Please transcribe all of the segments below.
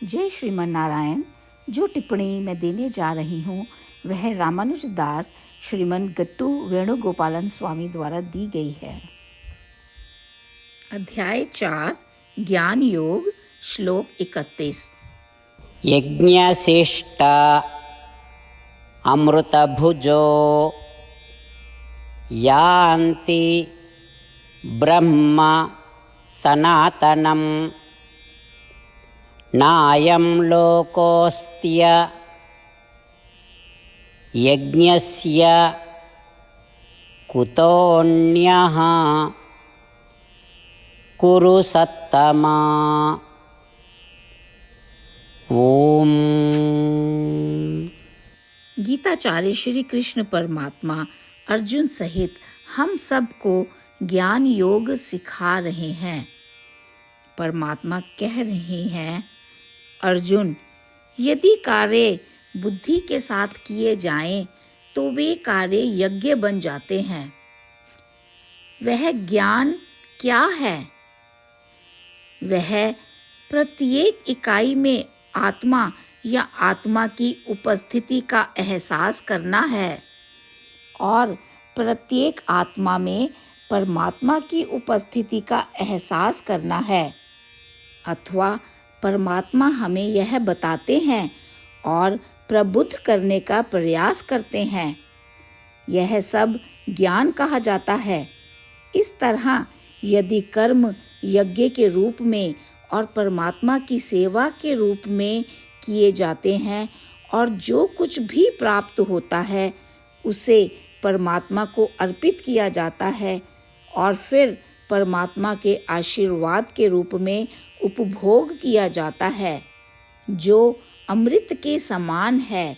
जय श्रीमन नारायण। जो टिप्पणी मैं देने जा रही हूँ वह रामानुज दास श्रीमन गट्टू वेणुगोपालन स्वामी द्वारा दी गई है। अध्याय 4 ज्ञान योग, श्लोक 31। यज्ञशिष्ट अमृतभुजो यान्ति ब्रह्म सनातनं नायं लोकोऽस्त्य यज्ञस्य कुतोऽन्यः कुरु सत्तमा। ओम। गीताचार्य श्री कृष्ण परमात्मा अर्जुन सहित हम सबको ज्ञान योग सिखा रहे हैं। परमात्मा कह रहे हैं, अर्जुन, यदि कार्य बुद्धि के साथ किए जाएं तो वे कार्य यज्ञ बन जाते हैं। वह ज्ञान क्या है? वह प्रत्येक इकाई में आत्मा या आत्मा की उपस्थिति का एहसास करना है और प्रत्येक आत्मा में परमात्मा की उपस्थिति का एहसास करना है, अथवा परमात्मा हमें यह बताते हैं और प्रबुद्ध करने का प्रयास करते हैं। यह सब ज्ञान कहा जाता है। इस तरह यदि कर्म यज्ञ के रूप में और परमात्मा की सेवा के रूप में किए जाते हैं और जो कुछ भी प्राप्त होता है उसे परमात्मा को अर्पित किया जाता है और फिर परमात्मा के आशीर्वाद के रूप में उपभोग किया जाता है, जो अमृत के समान है।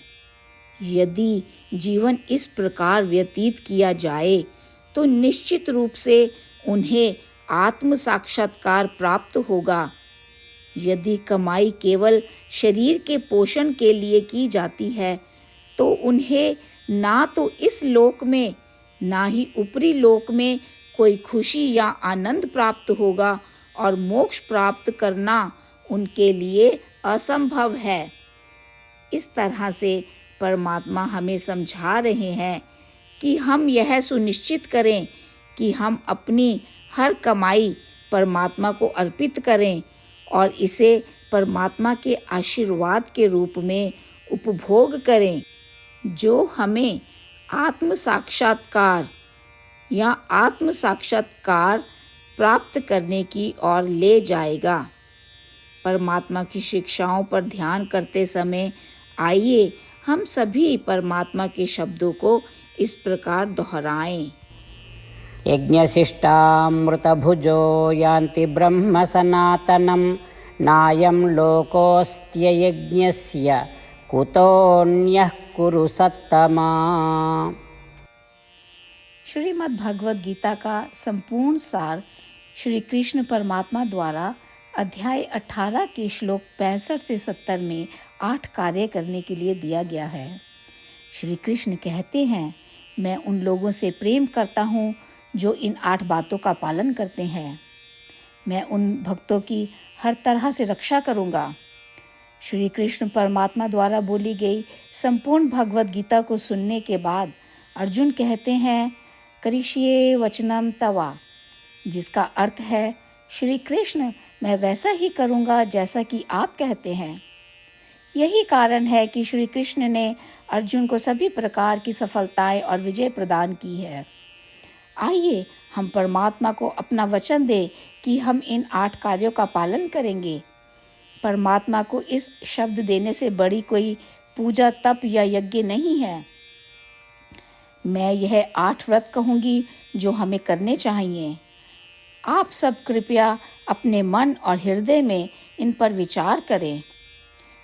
यदि जीवन इस प्रकार व्यतीत किया जाए तो निश्चित रूप से उन्हें आत्म साक्षात्कार प्राप्त होगा। यदि कमाई केवल शरीर के पोषण के लिए की जाती है तो उन्हें ना तो इस लोक में ना ही ऊपरी लोक में कोई खुशी या आनंद प्राप्त होगा और मोक्ष प्राप्त करना उनके लिए असंभव है। इस तरह से परमात्मा हमें समझा रहे हैं कि हम यह सुनिश्चित करें कि हम अपनी हर कमाई परमात्मा को अर्पित करें और इसे परमात्मा के आशीर्वाद के रूप में उपभोग करें, जो हमें आत्म साक्षात्कार प्राप्त करने की ओर ले जाएगा। परमात्मा की शिक्षाओं पर ध्यान करते समय आइए हम सभी परमात्मा के शब्दों को इस प्रकार दोहराएं। यज्ञशिष्टामृतभुजो यान्ति ब्रह्म सनातनं नायं लोकोऽस्त्य यज्ञस्य कुतोऽन्यः कुरु सत्तमा। श्रीमद् भगवद गीता का संपूर्ण सार श्री कृष्ण परमात्मा द्वारा अध्याय 18 के श्लोक 65 से 70 में 8 कार्य करने के लिए दिया गया है। श्री कृष्ण कहते हैं, मैं उन लोगों से प्रेम करता हूँ जो इन 8 बातों का पालन करते हैं। मैं उन भक्तों की हर तरह से रक्षा करूँगा। श्री कृष्ण परमात्मा द्वारा बोली गई संपूर्ण भगवद गीता को सुनने के बाद अर्जुन कहते हैं, करिष्ये वचनम तवा, जिसका अर्थ है, श्री कृष्ण, मैं वैसा ही करूँगा जैसा कि आप कहते हैं। यही कारण है कि श्री कृष्ण ने अर्जुन को सभी प्रकार की सफलताएं और विजय प्रदान की है। आइए हम परमात्मा को अपना वचन दें कि हम इन 8 कार्यों का पालन करेंगे। परमात्मा को इस शब्द देने से बड़ी कोई पूजा, तप या यज्ञ नहीं है। मैं यह 8 व्रत कहूँगी जो हमें करने चाहिए। आप सब कृपया अपने मन और हृदय में इन पर विचार करें।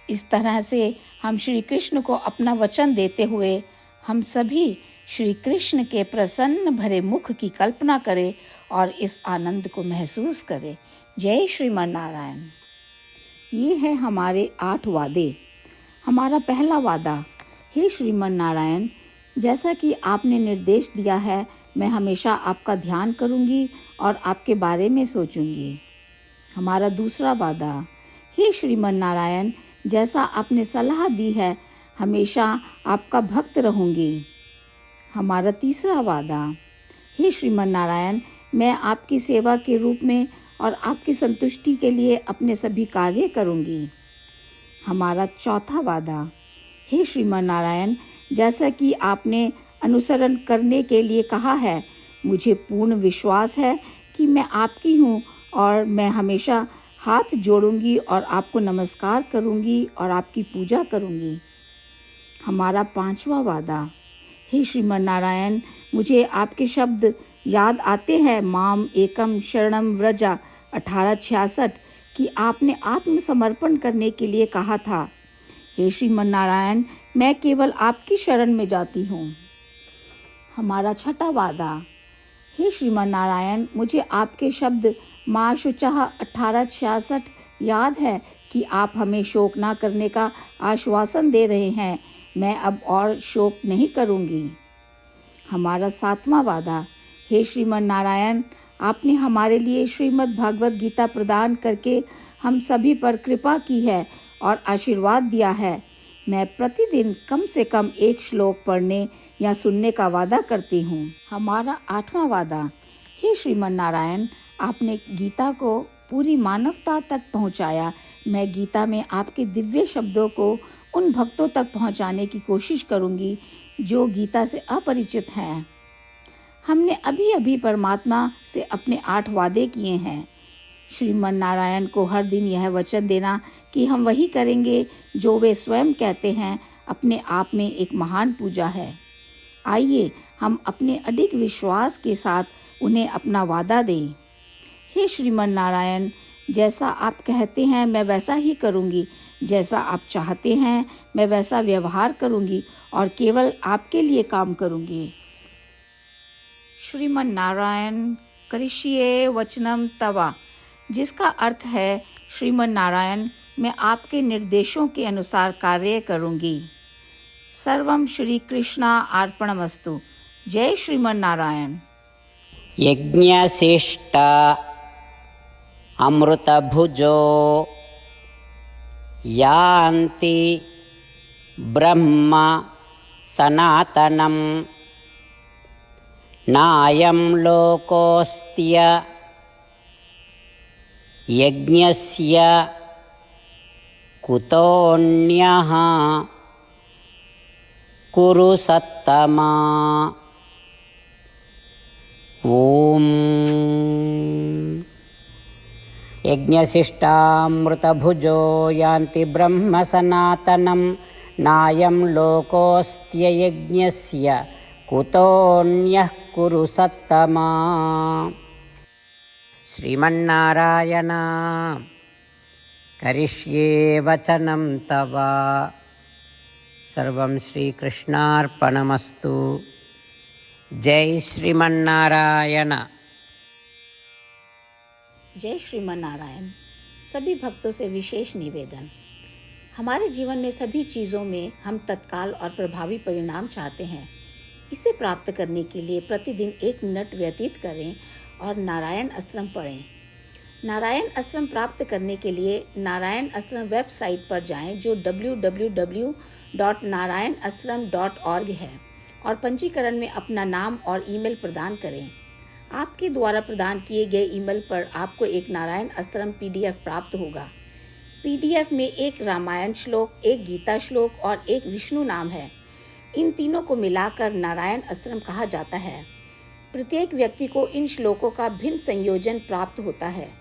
इस तरह से हम श्री कृष्ण को अपना वचन देते हुए हम सभी श्री कृष्ण के प्रसन्न भरे मुख की कल्पना करें और इस आनंद को महसूस करें। जय श्रीमन नारायण। ये है हमारे 8 वादे। हमारा पहला वादा, हे श्रीमन नारायण, जैसा कि आपने निर्देश दिया है मैं हमेशा आपका ध्यान करूंगी और आपके बारे में सोचूंगी। हमारा दूसरा वादा, हे श्रीमन नारायण, जैसा आपने सलाह दी है हमेशा आपका भक्त रहूंगी। हमारा तीसरा वादा। हे श्रीमन नारायण, मैं आपकी सेवा के रूप में और आपकी संतुष्टि के लिए अपने सभी कार्य करूंगी। हमारा चौथा वादा। हे श्रीमन नारायण, जैसा कि आपने अनुसरण करने के लिए कहा है, मुझे पूर्ण विश्वास है कि मैं आपकी हूँ और मैं हमेशा हाथ जोड़ूंगी और आपको नमस्कार करूंगी और आपकी पूजा करूंगी। हमारा पांचवा वादा। हे श्रीमन नारायण, मुझे आपके शब्द याद आते हैं, माम एकम शरणम व्रजा 1866, कि आपने आत्मसमर्पण करने के लिए कहा था। हे श्रीमन नारायण, मैं केवल आपकी शरण में जाती हूँ। हमारा छठा वादा। हे श्रीमन नारायण, मुझे आपके शब्द माँ शुचः 1866 याद है कि आप हमें शोक ना करने का आश्वासन दे रहे हैं। मैं अब और शोक नहीं करूँगी। हमारा सातवां वादा। हे श्रीमन नारायण, आपने हमारे लिए श्रीमद् भागवत गीता प्रदान करके हम सभी पर कृपा की है और आशीर्वाद दिया है। मैं प्रतिदिन कम से कम एक श्लोक पढ़ने या सुनने का वादा करती हूँ। हमारा आठवां वादा। हे श्रीमन नारायण, आपने गीता को पूरी मानवता तक पहुँचाया। मैं गीता में आपके दिव्य शब्दों को उन भक्तों तक पहुँचाने की कोशिश करूँगी जो गीता से अपरिचित हैं। हमने अभी अभी परमात्मा से अपने 8 वादे किए हैं। श्रीमन नारायण को हर दिन यह वचन देना कि हम वही करेंगे जो वे स्वयं कहते हैं, अपने आप में एक महान पूजा है। आइए हम अपने अडिग विश्वास के साथ उन्हें अपना वादा दें। हे श्रीमन नारायण, जैसा आप कहते हैं मैं वैसा ही करूँगी, जैसा आप चाहते हैं मैं वैसा व्यवहार करूँगी और केवल आपके लिए काम करूँगी। श्रीमन नारायण करिष्ये वचनम तवा, जिसका अर्थ है श्रीमन नारायण, मैं आपके निर्देशों के अनुसार कार्य करूँगी। सर्वम श्री कृष्णा अर्पणमस्तु। जय श्रीमन नारायण। यज्ञशिष्ट अमृतभुजो यान्ति ब्रह्म सनातनं नायं लोकोऽस्त्य यज्ञस्य कुतोऽन्यः कुरु सत्तमा। ॐ यज्ञशिष्टामृतभुजो यान्ति ब्रह्म सनातनं नायं लोकोऽस्त्ययज्ञस्य कुतोऽन्यः कुरु सत्तमा। श्रीमन्नारायण करिष्ये वचनं तव। सर्वं श्रीकृष्णार्पणमस्तु। जय श्रीमन्नारायण। जय श्रीमन नारायण। सभी भक्तों से विशेष निवेदन। हमारे जीवन में सभी चीज़ों में हम तत्काल और प्रभावी परिणाम चाहते हैं। इसे प्राप्त करने के लिए प्रतिदिन 1 मिनट व्यतीत करें और नारायण अस्त्रम पढ़ें। नारायण अस्त्रम प्राप्त करने के लिए नारायण अस्त्रम वेबसाइट पर जाएं, जो www.narayanastram.org है, और पंजीकरण में अपना नाम और ईमेल प्रदान करें। आपके द्वारा प्रदान किए गए ईमेल पर आपको एक नारायण अस्त्रम PDF प्राप्त होगा। PDF में एक रामायण श्लोक, एक गीता श्लोक और एक विष्णु नाम है। इन तीनों को मिलाकर नारायण अस्त्रम कहा जाता है। प्रत्येक व्यक्ति को इन श्लोकों का भिन्न संयोजन प्राप्त होता है।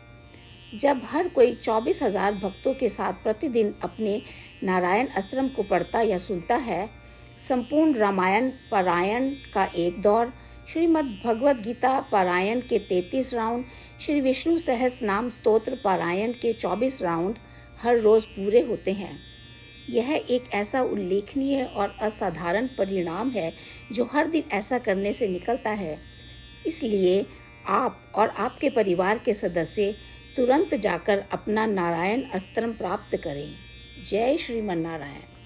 जब हर कोई 24,000 भक्तों के साथ प्रतिदिन अपने नारायण अस्त्रम को पढ़ता या सुनता है, संपूर्ण रामायण पारायण का एक दौर, श्रीमद् भगवद गीता पारायण के 33 राउंड, श्री विष्णु सहस्त्र नाम स्तोत्र पारायण के 24 राउंड हर रोज़ पूरे होते हैं। यह एक ऐसा उल्लेखनीय और असाधारण परिणाम है जो हर दिन ऐसा करने से निकलता है। इसलिए आप और आपके परिवार के सदस्य तुरंत जाकर अपना नारायण अस्त्रम प्राप्त करें। जय श्रीमन नारायण।